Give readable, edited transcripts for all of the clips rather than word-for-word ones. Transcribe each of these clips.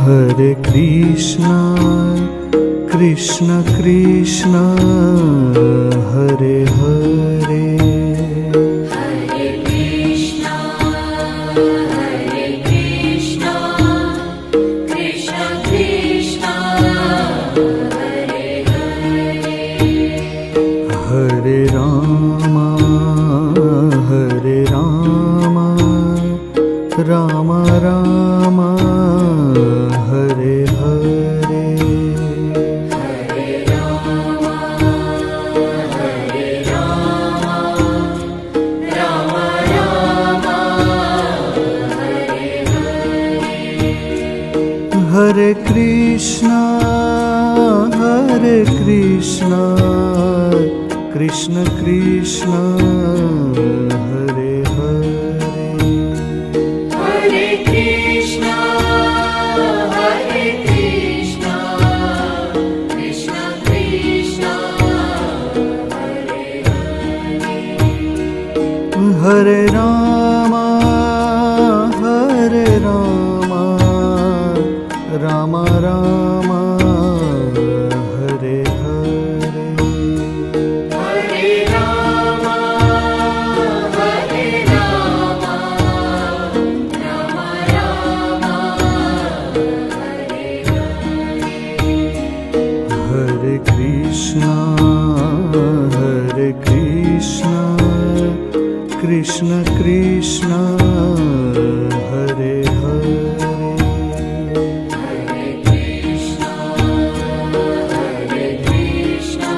Hare Krishna, Krishna Krishna, Hare Hare. Hare Krishna, Krishna Krishna, Hare Hare. Hare Rama, Rama Rama, Hare Hare. Hare Rama, Rama Rama, Hare Hare. Hare Krishna, Krishna Krishna, Hare Hare. Hare Krishna, Krishna Krishna, Hare Hare. Hare Rama, Rama Rama, Hare Hare. Hare Rama, Rama Rama, Hare Hare. Hare Krishna, Krishna Krishna, Hare Hare. Hare Krishna,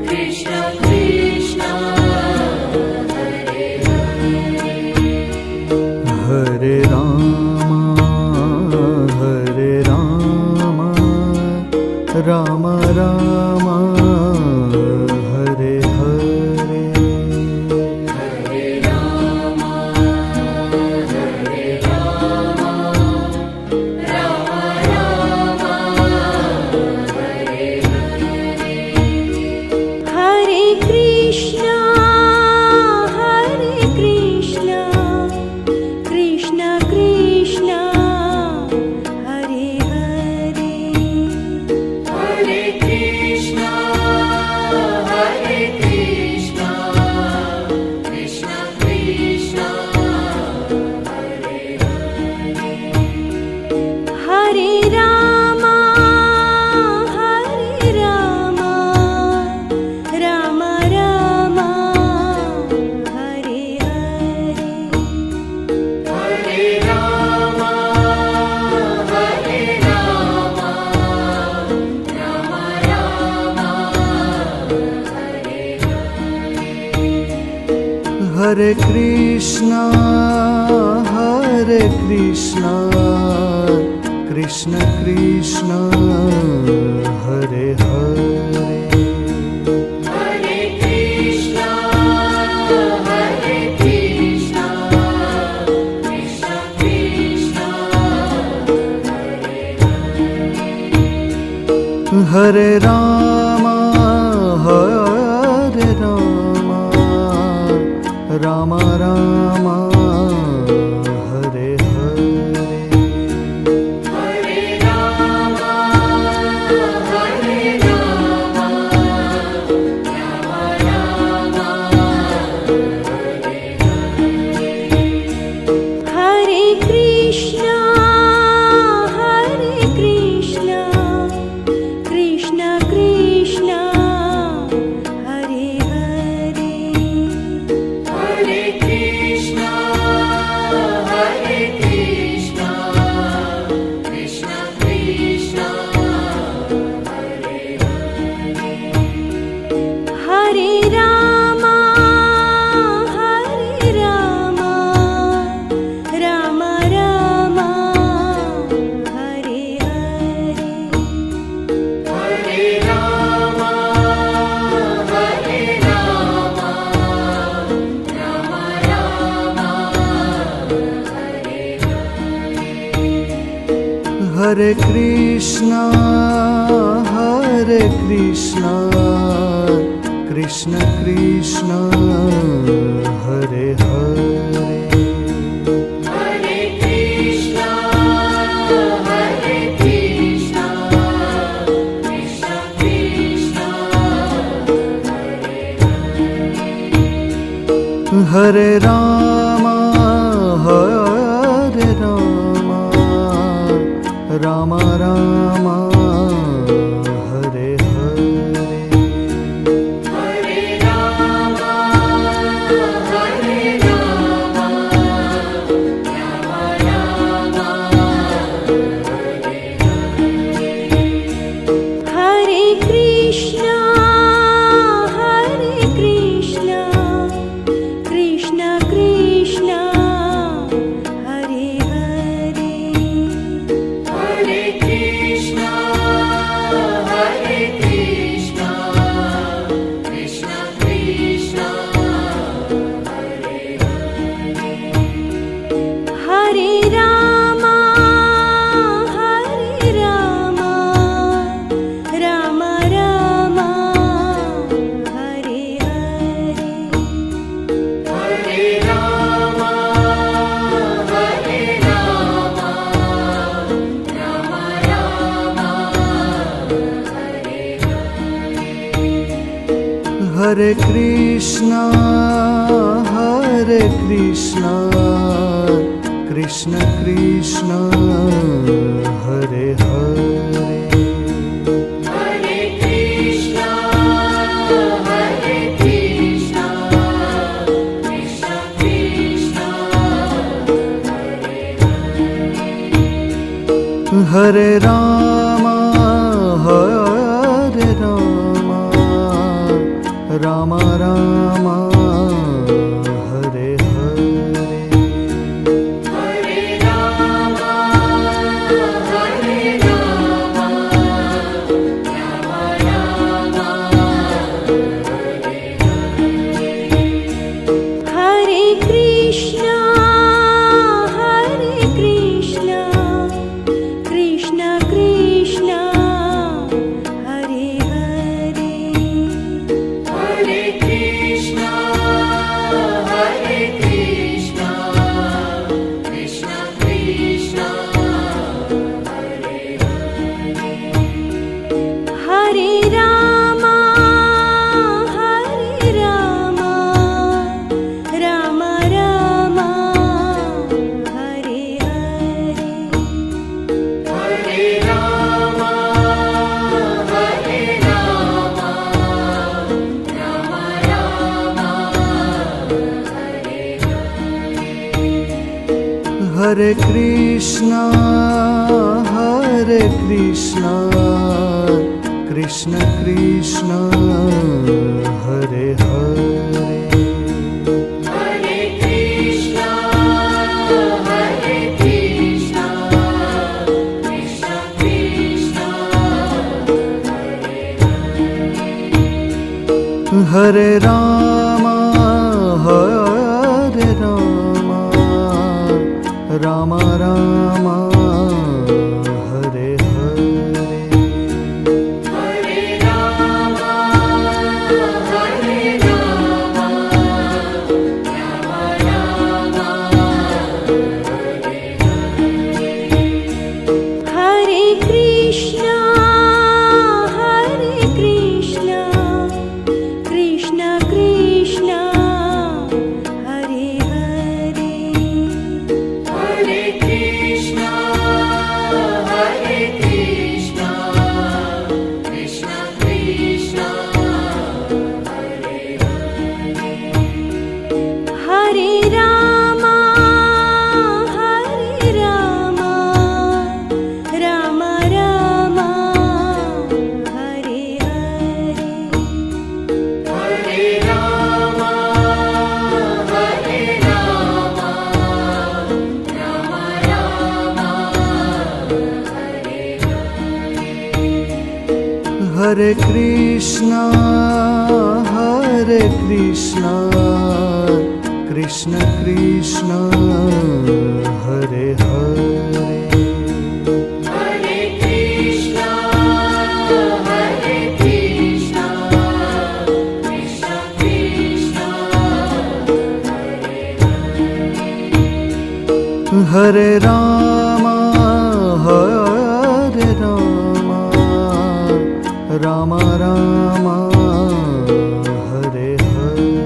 Krishna Krishna, Hare Hare. Hare Rama, Rama Rama, Hare Hare. Hare Rama, Rama Rama, Hare Hare. Hare Krishna, Krishna Krishna, Hare Hare. Hare Krishna, Krishna Krishna, Hare Hare. Hare Rama, Rama Rama, Hare Hare. Hare Rama, Rama Rama, Hare Hare. Hare Krishna, Krishna Krishna, Hare Hare. Hare Krishna, Krishna Krishna, Hare Hare. Hare Rama, Rama Rama, Hare Hare. Hare Rama, Rama Rama, Hare Hare. Hare Krishna, Krishna Krishna, Hare Hare. Hare Krishna, Krishna Krishna, Hare Hare. Hare Rama, Rama Rama, Hare Hare. Hare Rama, Rama Rama, Hare Hare. Hare Krishna, Krishna Krishna, Hare Hare. Hare Hare Rama, Hare Rama, Rama Rama, Hare Hare. Hare Rama, Hare Rama, Rama Rama, Hare Krishna, Krishna Krishna, Hare Hare. Hare Krishna, Hare Krishna, Krishna Krishna, Hare Hare Rama, Hare Rama, Rama Rama, Hare Hare. Hare Rama, Hare Rama, Rama Rama, Hare Krishna, Krishna Krishna, Hare Hare. Hare Krishna, Hare Krishna, Krishna Krishna, Hare Rama, Hare Rama, Rama Rama, Hare Hare. Hare Rama, Hare Rama, Rama Rama, Hare Krishna, Krishna Krishna, Hare Hare. Hare Krishna, Hare Krishna, Krishna Krishna, Hare Rama, Hare Rama, Rama Rama, Hare Hare. Hare Rama, Hare Rama, Rama Rama, Hare Krishna, Krishna Krishna, Hare Hare. Hare Krishna, Hare Krishna, Krishna Krishna, Hare Rama, Hare Rama, Rama Rama, Hare Hare. Hare Rama, Hare Rama, Rama Rama, Hare Krishna, Krishna Krishna, Hare Hare. Hare Krishna, Hare Krishna, Krishna Krishna, Hare Rama, Hare Rama, Rama Rama, Hare Hare. Hare Rama, Hare Rama, Rama Rama, Hare Krishna, Krishna Krishna, Hare Hare. Hare Krishna, Hare Krishna, Krishna Krishna, Hare Rama, Hare Rama, Rama Rama, Hare Hare.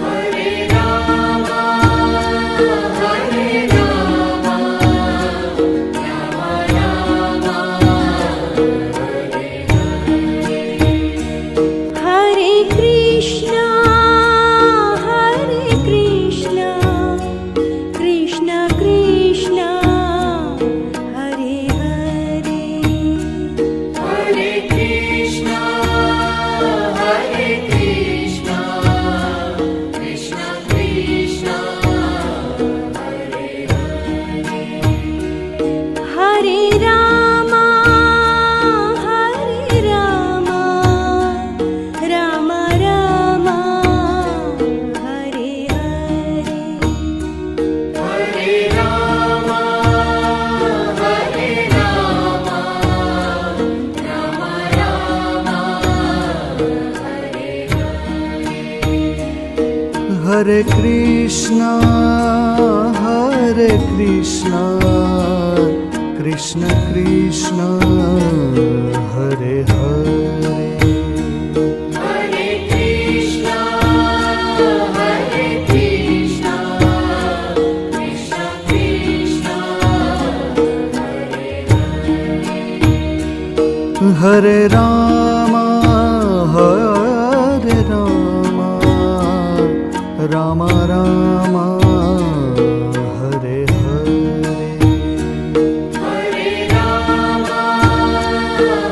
Hare Hare Krishna, Hare Krishna, Krishna Krishna, Hare Hare. Hare Krishna, Hare Krishna, Krishna Krishna, Hare Rama, Hare Rama, Rama Rama, Hare Hare. Hare Rama,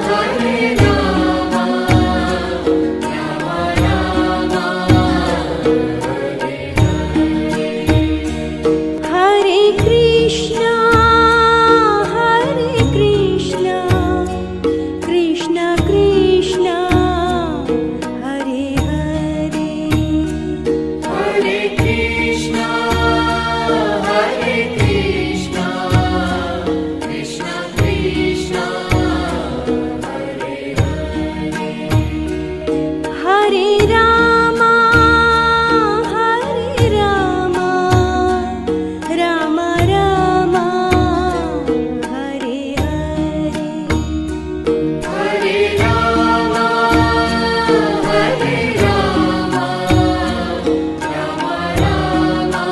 Hare Rama, Rama Rama, Hare Krishna, Hare Krishna, Krishna Krishna, Hare Hare. Hare Krishna, Hare Krishna, Krishna Krishna, Hare Rama, Hare Rama, Rama Rama, Hare Hare. Hare Rama, Hare Rama, Rama Rama,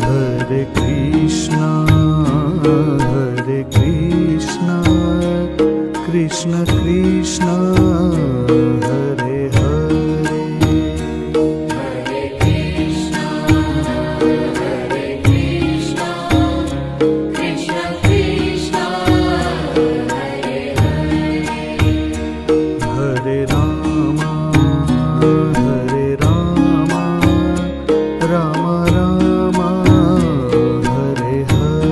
Hare Krishna, Hare Krishna, Krishna Krishna, Hare Hare. Hare Krishna, Hare Krishna, Krishna Krishna, Hare Hare Rama, Hare Rama, Rama Rama, Hare Hare.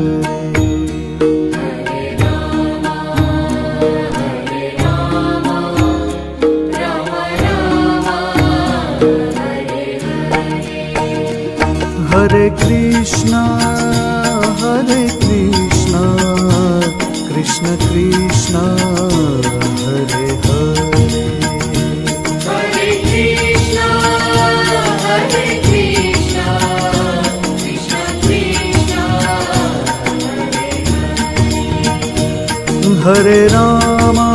Hare Krishna, Hare Krishna, Krishna Krishna, Hare Hare. Hare Krishna, Hare Krishna, Krishna Krishna, Hare Rama,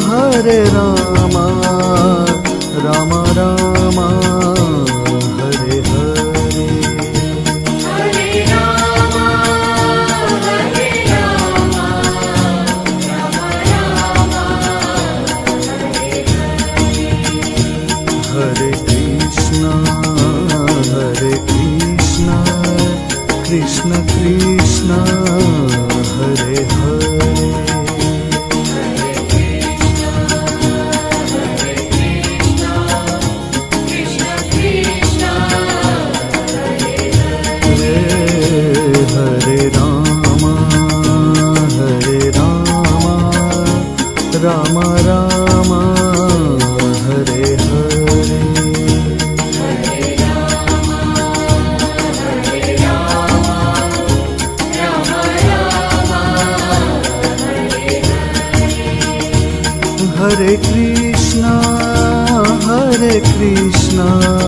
Hare Rama, Rama Rama, Hare Hare. Hare Rama, Hare Rama, Rama Rama, Hare Krishna, Hare Krishna, Krishna Krishna, Hare Hare. Krishna Krishna, Hare Rama, Hare Rama, Rama Rama, Hare Hare. Hare Krishna, Hare Krishna,